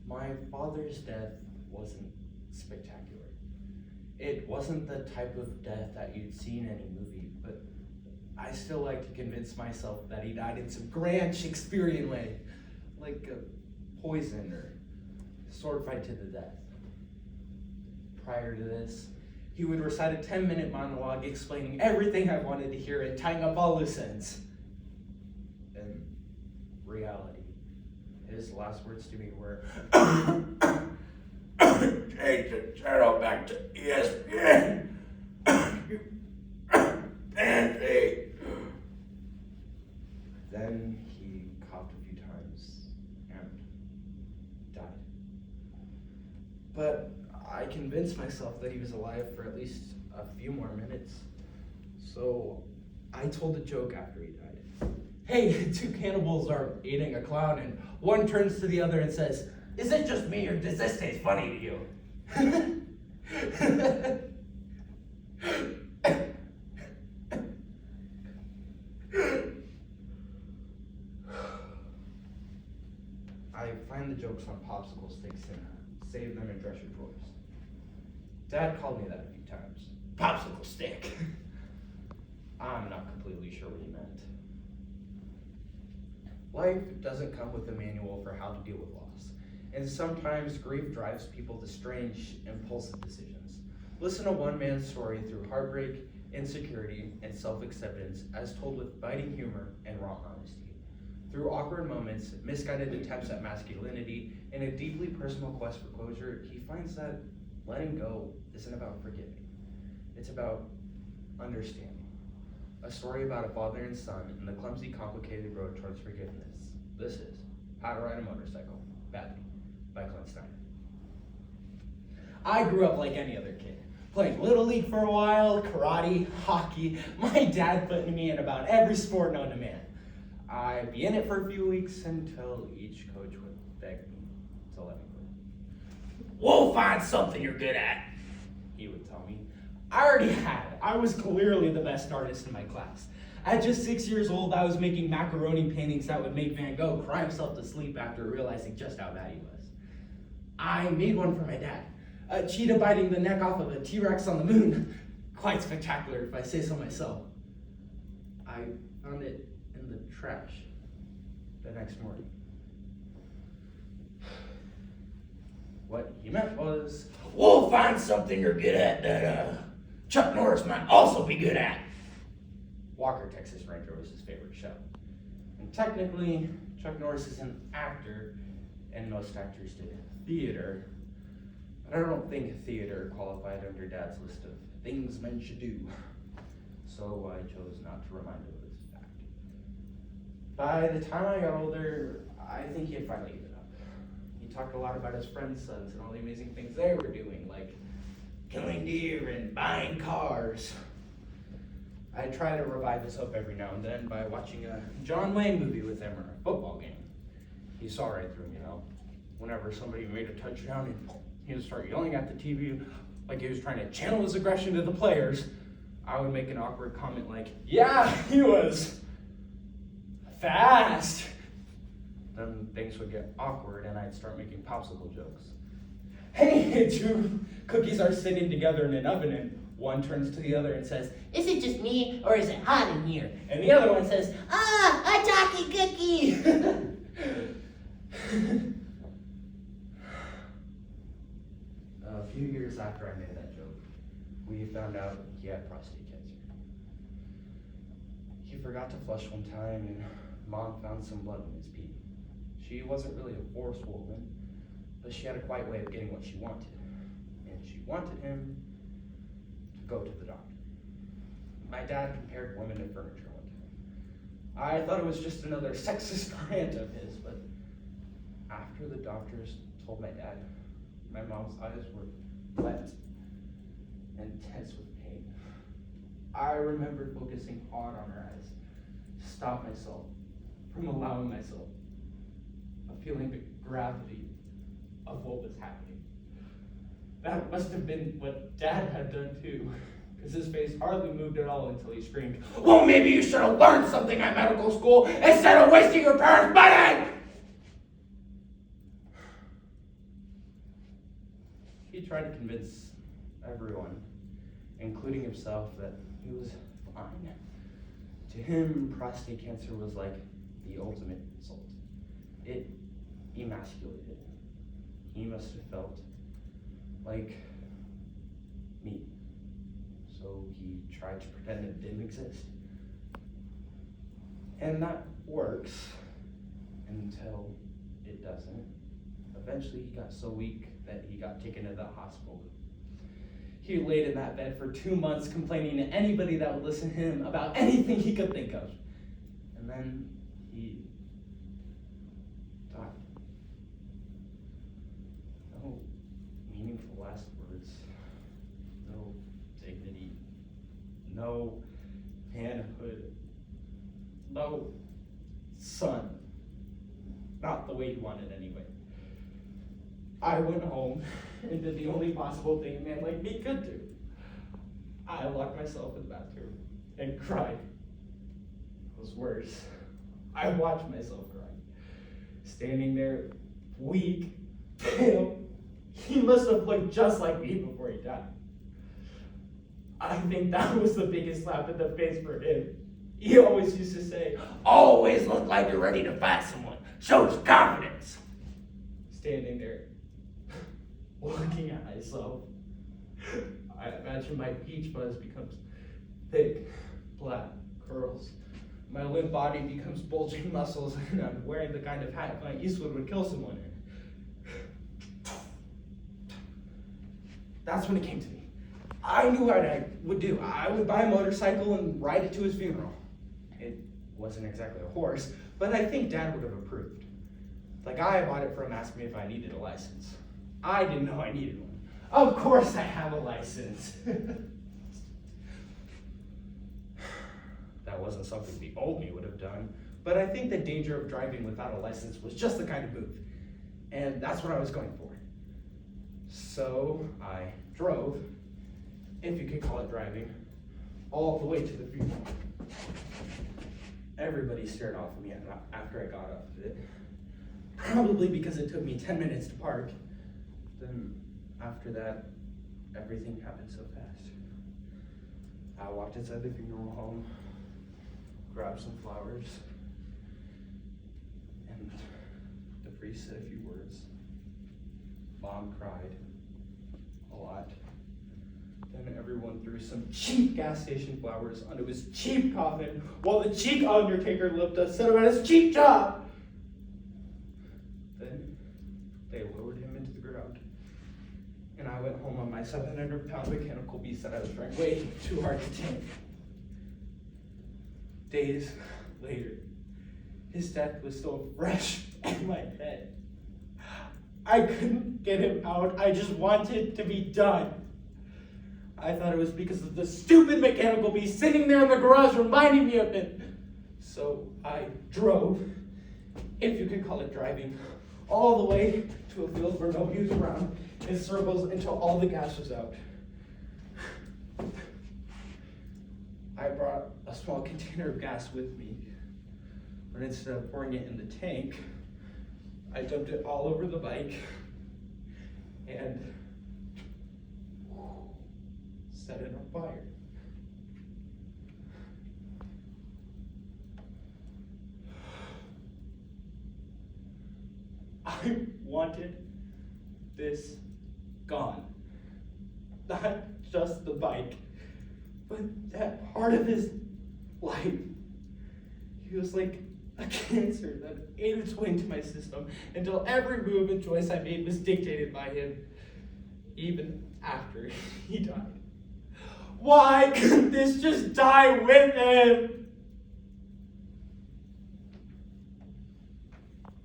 My father's death wasn't spectacular. It wasn't the type of death that you'd see in any movie, but I still like to convince myself that he died in some grand Shakespearean way, like a poison or sword fight to the death. Prior to this, he would recite a 10-minute monologue explaining everything I wanted to hear and tying up all loose ends. In reality, his last words to me were, "Change the channel back to ESPN. You pansy." Then he coughed a few times and died. But I convinced myself that he was alive for at least a few more minutes. So I told a joke after he died. Hey, two cannibals are eating a clown, and one turns to the other and says, "Is it just me, or does this taste funny to you?" I find the jokes on popsicle sticks and save them in dresser drawers. Dad called me that a few times. Popsicle stick. I'm not completely sure what he meant. Life doesn't come with a manual for how to deal with loss, and sometimes grief drives people to strange, impulsive decisions. Listen to one man's story through heartbreak, insecurity, and self-acceptance as told with biting humor and raw honesty. Through awkward moments, misguided attempts at masculinity, and a deeply personal quest for closure, he finds that letting go isn't about forgiving. It's about understanding. A story about a father and son and the clumsy, complicated road towards forgiveness. This is How to Ride a Motorcycle Badly by Clint Snyder. I grew up like any other kid. Played Little League for a while, karate, hockey. My dad put me in about every sport known to man. I'd be in it for a few weeks until each coach would beg me to let me quit. "We'll find something you're good at," he would tell me. I already had. I was clearly the best artist in my class. At just 6 years old, I was making macaroni paintings that would make Van Gogh cry himself to sleep after realizing just how bad he was. I made one for my dad. A cheetah biting the neck off of a T-Rex on the moon. Quite spectacular, if I say so myself. I found it in the trash the next morning. What he meant was, "We'll find something you're good at that Chuck Norris might also be good at." Walker, Texas Ranger was his favorite show. And technically, Chuck Norris is an actor, and most actors did theater. But I don't think theater qualified under Dad's list of things men should do. So I chose not to remind him of this fact. By the time I got older, I think he had finally given up. He talked a lot about his friends' sons and all the amazing things they were doing, like killing deer and buying cars. I try to revive his hope every now and then by watching a John Wayne movie with him or a football game. He saw right through me, whenever somebody made a touchdown, he would start yelling at the TV like he was trying to channel his aggression to the players. I would make an awkward comment like, "Yeah, he was fast." Then things would get awkward and I'd start making popsicle jokes. Hey, two cookies are sitting together in an oven and one turns to the other and says, "Is it just me or is it hot in here?" And the other one says, "Ah, a jockey cookie." A few years after I made that joke, we found out he had prostate cancer. He forgot to flush one time and Mom found some blood in his pee. She wasn't really a forceful woman, but she had a quiet way of getting what she wanted. And she wanted him to go to the doctor. My dad compared women to furniture one time. I thought it was just another sexist rant of his, but after the doctors told my dad, my mom's eyes were wet and tense with pain. I remember focusing hard on her eyes to stop myself from allowing myself a feeling the gravity of what was happening. That must have been what Dad had done too, because his face hardly moved at all until he screamed, "Well, maybe you should have learned something at medical school instead of wasting your parents' money!" tried to convince everyone, including himself, that he was fine. To him, prostate cancer was like the ultimate insult. It emasculated him. He must have felt like me. So he tried to pretend it didn't exist. And that works until it doesn't. Eventually he got so weak that he got taken to the hospital. He laid in that bed for 2 months complaining to anybody that would listen to him about anything he could think of. And then he died. No meaningful last words. No dignity. No manhood. No son. Not the way he wanted anyway. I went home and did the only possible thing a man like me could do. I locked myself in the bathroom and cried. It was worse. I watched myself cry. Standing there, weak, pale. He must have looked just like me before he died. I think that was the biggest slap in the face for him. He always used to say, "Always look like you're ready to fight someone. Shows confidence." Standing there, looking at myself, I imagine my peach fuzz becomes thick, black curls. My limp body becomes bulging muscles, and I'm wearing the kind of hat Clint Eastwood would kill someone in. That's when it came to me. I knew what I would do. I would buy a motorcycle and ride it to his funeral. It wasn't exactly a horse, but I think Dad would have approved. The guy I bought it from asked me if I needed a license. I didn't know I needed one. Of course I have a license. That wasn't something the old me would have done, but I think the danger of driving without a license was just the kind of move. And that's what I was going for. So I drove, if you could call it driving, all the way to the funeral. Everybody stared off of me after I got off of it. Probably because it took me 10 minutes to park. Then after that, everything happened so fast. I walked inside the funeral home, grabbed some flowers, and the priest said a few words. Mom cried a lot. Then everyone threw some cheap gas station flowers onto his cheap coffin, while the cheap undertaker looked up, said about his cheap job. Then they lowered him into the ground, and I went home on my 700-pound mechanical beast that I was trying way too hard to tame. Days later, his death was still fresh in my head. I couldn't get him out. I just wanted to be done. I thought it was because of the stupid mechanical beast sitting there in the garage reminding me of it. So I drove, if you could call it driving, all the way to a field where nobody was around, in circles until all the gas was out. I brought a small container of gas with me, but instead of pouring it in the tank, I dumped it all over the bike and set it on fire. I wanted this gone. Not just the bike, but that part of his life. He was like a cancer that ate its way into my system until every move and choice I made was dictated by him, even after he died. Why couldn't this just die with him?